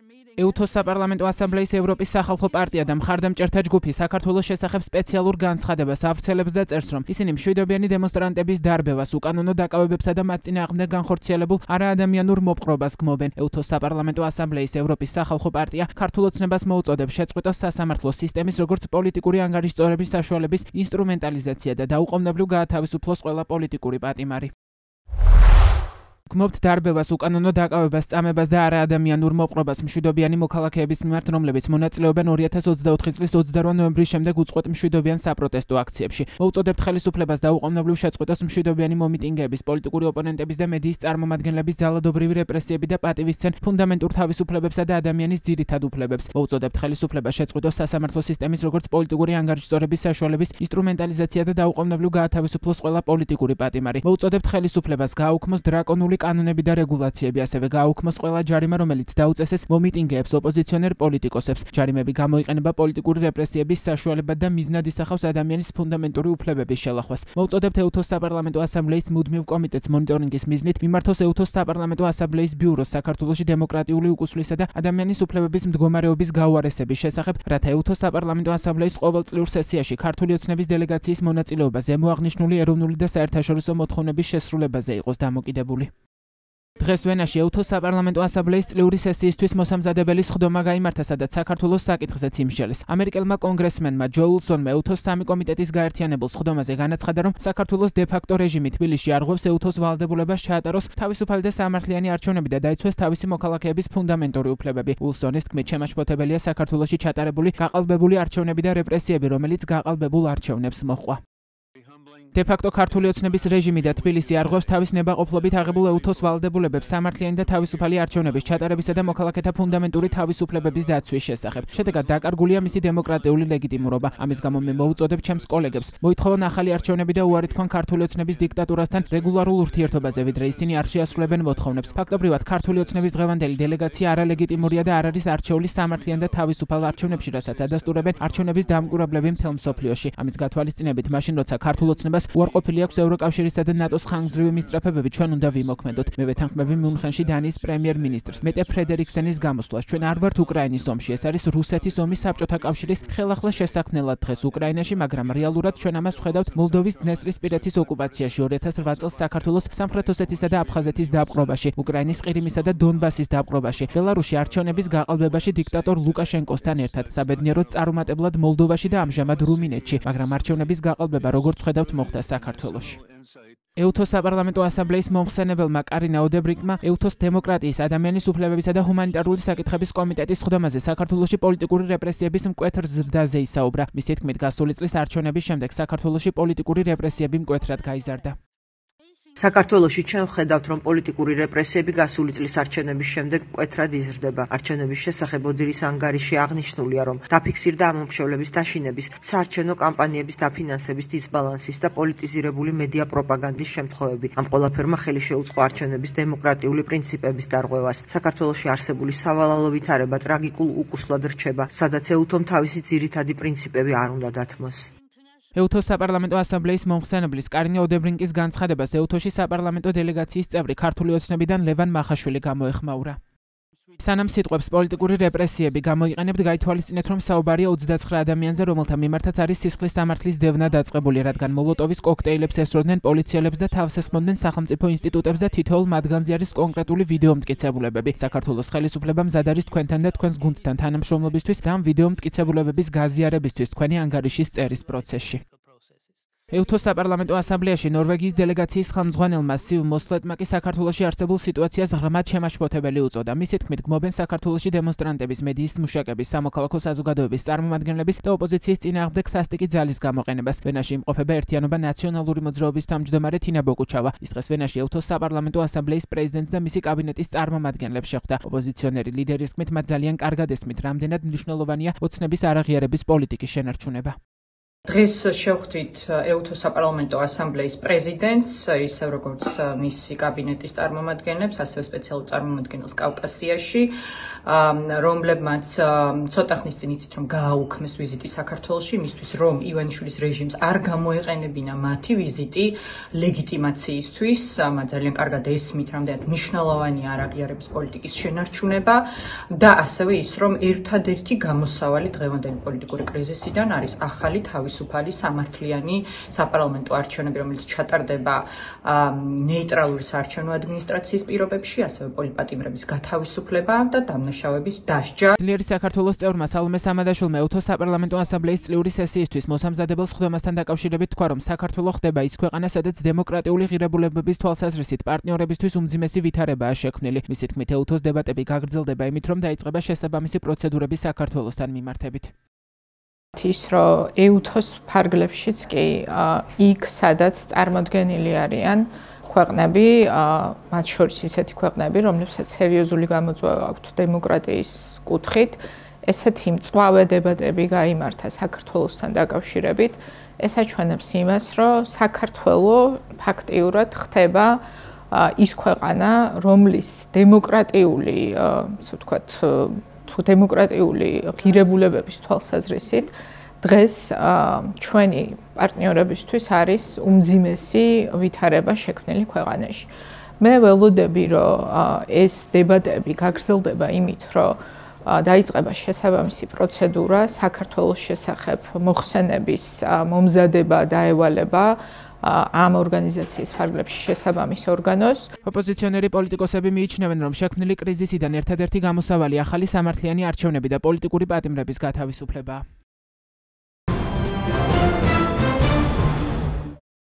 EUTOS საპარლამენტო ასამბლეის ევროპის სახალხო პარტია და მხარდამჭერთა ჯგუფი საქართველოს შესახებ სპეციალურ განცხადებას ავრცელებს და წერს, რომ ისინი მშვიდობიანი დემონსტრანტების დარბევას, უკანონო დაკავებებსა და მათ წინააღმდეგ განხორციელებულ არაადამიანურ მოპყრობას გმობენ. EUTOS საპარლამენტო ასამბლეის ევროპის სახალხო პარტია ქართულ ოცნებას მოუწოდებს შეწყვიტოს სასამართლო სისტემის როგორც პოლიტიკური ანგარიშწორების საშუალების ინსტრუმენტალიზაცია და დაუყოვნებლივ გაათავისუფლოს ყველა პოლიტიკური პატიმარი. გმობთ დარბევას, უკანონო დაკავებას, წამებას და არაადამიანურ მოპყრობას მშვიდობიანი მოქალაქეების მიმართ, რომლებიც მონაწილეობენ 2024 წლის 28 ნოემბრის შემდეგ უწყვეტ მშვიდობიან საპროტესტო აქციებში. მოუწოდებთ ხელისუფლებას დაუყოვნებლივ შეწყვიტოს მშვიდობიანი მომიტინგეების, პოლიტიკური ოპონენტების და მედიის წარმომადგენლების ძალადობრივი რეპრესიები და პატივისცენ ფუნდამენტურ თავისუფლებებსა და ადამიანის ძირითად უფლებებს. მოუწოდებთ ხელისუფლებას შეწყვიტოს სასამართლო სისტემის როგორც პოლიტიკური ანგარიშწორების საშუალების ინსტრუმენტალიზაცია და დაუყოვნებლივ გაათავისუფლოს ყველა პოლიტიკური პატიმარი. მოუწოდებთ ხელისუფლებას გააუქმოს დრაკონული კანონები და რეგულაციები, ასევე გააუქმოს ყველა ჯარიმა, რომელიც დაუწესეს მომიტინგეებს, ოპოზიციონერ პოლიტიკოსებს. ჯარიმები გამოიყენება პოლიტიკური რეპრესიების საშუალებად და მიზნად ისახავს ადამიანის ფუნდამენტური უფლებების შელახვას. მოუწოდებთ EUTOS საპარლამენტო ასამბლეის მუდმივ კომიტეტს მონიტორინგის მიზნით მიმართოს EUTOS საპარლამენტო ასამბლეის ბიუროს საქართველოში დემოკრატიული უკუსვლისა და ადამიანის უფლებების მდგომარეობის გაუარესების შესახებ, რათა EUTOS საპარლამენტო ასამბლეის ყოველწლიურ სესიაში ქართული ოცნების დელეგაციის მონაწილეობა ზემოაღნიშნული ეროვნული და საერთაშორისო მოთხოვნების შესრულებაზე იყოს დამოკიდებული. დღეს ვენაში EUTOS საპარლამენტო ასამბლეის წლიური სესიისთვის მოსამზადებელი სხდომა გაიმართა, სადაც საქართველოს საკითხზეც იმსჯელეს. ამერიკელმა კონგრესმენმა ჯო უილსონმა EUTOS სამი კომიტეტის გაერთიანებულ სხდომაზე განაცხადა, რომ საქართველოს დე-ფაქტო რეჟიმი თბილისში არღვევს EUTOS ვალდებულებას ჩაატაროს თავისუფალი და სამართლიანი არჩევნები და დაიცვეს თავისი მოქალაქეების ფუნდამენტური უფლებები. უილსონის თქმით, შემაშფოთებელია საქართველოში ჩატარებული გაყალბებული არჩევნები და რეპრესიები, რომელიც გაყალბებულ არჩევნებს მოჰყვა. დე-ფაქტო ქართული ოცნების რეჟიმი და თბილისი არღვევს თავის ნებაყოფლობით აღებულ EUTOS ვალდებულებებს სამართლიანი და თავისუფალი არჩევნების ჩატარებისა და მოქალაქეთა ფუნდამენტური თავისუფლებების დაცვის შესახებ. შედეგად დაკარგულია მისი დემოკრატიული ლეგიტიმურობა. ამის გამო მე მოუწოდებ ჩემს კოლეგებს, მოითხოვონ ახალი არჩევნები და უარი თქვან ქართული ოცნების დიქტატურასთან რეგულარულ ურთიერთობაზე, ვიდრე ისინი არ შეასრულებენ მოთხოვნებს. ფაქტობრივად ქართული ოცნების დღევანდელი დელეგაცია არალეგიტიმურია და არ არის არჩეული სამართლიან და თავისუფალ არჩევნებში, რასაც ადასტურებენ არჩევნების დამკვირვებლები მთელ მსოფლიოში. ამის გათვალისწინებით, მაშინ როცა ქართულ ოცნებას უარყოფილი აქვს ევროკავშირისა და ნატოს ხანგრძლივი მისწრაფებები, ჩვენ უნდა ვიმოქმედოთ. მე ვეთანხმები მიუნხენში დანიის პრემიერ-მინისტრს მეტე ფრედერიქსენის გამოსვლას. ჩვენ არ ვართ უკრაინის ომში, ეს არის რუსეთის ომი საბჭოთა კავშირის ხელახლა შესაქმნელად დღეს უკრაინაში, მაგრამ რეალურად ჩვენ ამას ვხედავთ მოლდოვის დნესტრისპირეთის ოკუპაციაში, 2008 წელს საქართველოს სამხრეთ ოსეთისა და აფხაზეთის დაპყრობაში, უკრაინის ყირიმისა და დონბასის დაპყრობაში, ბელარუსში არჩევნების გაყალბებაში დიქტატორ ლუკაშენკოსთან ერთად, საბედნიეროდ წარუმატებლად მოლდოვაში და ამჟამად რუმინეთში, მაგრამ არჩევნების გაყალბება როგორც ვხედავთ მოხდა საქართველოში. EUTOS საპარლამენტო ასამბლეის მომხსენებელმა კარინა ოდებრიკმა EUTOS დემოკრატიის, ადამიანის უფლებებისა და ჰუმანიტარული საკითხების კომიტეტის სხდომაზე საქართველოში პოლიტიკური რეპრესიების მკვეთრ ზრდაზე ისაუბრა. მისი თქმით, გასული წლის არჩევნების შემდეგ საქართველოში პოლიტიკური რეპრესიები მკვეთრად გაიზარდა. საქართველოში ჩვენ ვხედავთ, რომ პოლიტიკური რეპრესიები გასული წლის არჩევნების შემდეგ მკვეთრად იზრდება. არჩევნების შესახებ ოდირის ანგარიში აღნიშნულია, რომ დაფიქსირდა ამომრჩევლების დაშინების, საარჩევნო კამპანიების დაფინანსების დისბალანსის და პოლიტიზირებული მედია პროპაგანდის შემთხვევები. ამ ყველაფერმა ხელი შეუწყო არჩევნების დემოკრატიული პრინციპების დარღვევას. საქართველოში არსებული სავალალო ვითარება ტრაგიკულ უკუსლად რჩება, სადაც EUTOS-მ თავისი ძირითადი პრინციპები არ უნდა დათმოს. EUTOS საპარლამენტო ასამბლეის მომხსენებლის კარინა ოდებრინკის განცხადებას EUTOS-ში საპარლამენტო დელეგაციის წევრი ქართული ოცნებიდან ლევან მახაშვილი გამოეხმაურა. სანამ სიტყვებს პოლიტიკური რეპრესიები გამოიყენებთ, გაითვალისწინეთ, რომ საუბარია 29 ადამიანზე, რომელთა მიმართაც არის სისხლის სამართლის დევნა დაწყებული, რადგან მოლოტოვის კოქტეილებს ესროდნენ პოლიციელებს და თავს ესხმოდნენ სახელმწიფო ინსტიტუტებს და თითოეულ მათგანზე არის კონკრეტული ვიდეო მტკიცებულებები. საქართველოს ხელისუფლება მზად არის თქვენთან და თქვენს გუნდთან თანამშრომლობისთვის და ამ ვიდეო მტკიცებულებების გაზიარებისთვის თქვენი ანგარიშის წერის პროცესში. EUTOS საპარლამენტო ასამბლეაში ნორვეგიის დელეგაციის ხელმძღვანელმა სივ მოსლეტმა კი საქართველოში არსებულ სიტუაციას ღრმად შემაშფოთებელი უწოდა. მისი თქმით, გმობენ საქართველოში დემონსტრანტების, მედიის მუშაკების, სამოქალაქო საზოგადოების წარმომადგენლების და ოპოზიციის წინააღმდეგ სასტიკი ძალის გამოყენებას. ვენაში იმყოფება ერთიანობა ნაციონალური მოძრაობის თავმჯდომარე თინა ბოკუჩავა. ის დღეს ვენაში EUTOS საპარლამენტო ასამბლეის პრეზიდენტს და მისი კაბინეტის წარმომადგენლებს შეხვდა. ოპოზიციონერი ლიდერის თქმით, მათ ძალიან კარგად ესმით, რამდენად მნიშვნელოვანია ოცნების არაღიარების პოლიტიკის შენარჩუნება. დღეს შევხვდით ეუთო საპარლამენტო ასამბლეის პრეზიდენტს, ისევ როგორც მისი კაბინეტის წარმომადგენლებს, ასევე სპეციალურ წარმომადგენელს კავკასიაში, რომლებმაც ცოტა ხნის წინ იცით, რომ გააუქმეს ვიზიტი საქართველოში, იმისთვის, რომ ივანიშვილის რეჟიმს არ გამოეყენებინა მათი ვიზიტი ლეგიტიმაციისთვის, ძალიან კარგად ესმით, რამდენად მნიშვნელოვანია არაღიარების პოლიტიკის შენარჩუნება და ასევე ის, რომ ერთადერთი გამოსავალი დღევანდელი პოლიტიკური კრიზისიდან არის ახალი თავისუფალი სამართლიანი საპარლამენტო არჩევნები, რომელიც ჩატარდება ნეიტრალური საარჩევნო ადმინისტრაციის პირობებში, ასევე პოლიტპატიმრების გათავისუფლება და დამნაშავების დასჯა. ძლიერი საქართველოს წევრმა სალომე სამადაშვილმა ეუთო საპარლამენტო ასამბლეის წლიური სესიისთვის მოსამზადებელ სხდომასთან დაკავშირებით თქვა, რომ საქართველო ხდება ის ქვეყანა, სადაც დემოკრატიული ღირებულებების თვალსაზრისით პარტნიორებისთვის უმძიმესი ვითარებაა შექმნილი. მისი თქმით, ეუთოს დებატები გაგრძელდება იმით, რომ დაიწყება შესაბამისი პროცედურები საქართველოსთან მიმართებით. ის რომ ეუთოს ფარგლებშიც კი იქ სადაც წარმოდგენილი არიან ქვეყნები, მათ შორის ისეთი ქვეყნები, რომლებსაც სერიოზული გამოწვევა აქვთ დემოკრატიის კუთხით, ესეთი მწვავე დებატები გაიმართა საქართველოსთან დაკავშირებით, ეს აჩვენებს იმას, რომ საქართველო ფაქტიურად ხდება ის ქვეყანა, რომლის დემოკრატიული, ასე ვთქვათ, თუ დემოკრატიული ღირებულებების თვალსაზრისით დღეს ჩვენი პარტნიორებისთვის არის უმძიმესი ვითარება შექმნილი ქვეყანაში. მე ველოდები, რომ ეს დებატები გაგრძელდება იმით, რომ დაიწყება შესაბამისი პროცედურა საქართველოს შესახებ მოხსენების მომზადება და ევალება ამ ორგანიზაციის ფარგლებში შესაბამის ორგანოს. ოპოზიციონერი პოლიტიკოსები მიიჩნევენ, რომ შექმნილი კრიზისიდან ერთადერთი გამოსავალი ახალი სამართლიანი არჩევნები და პოლიტიკური პატიმრების გათავისუფლება.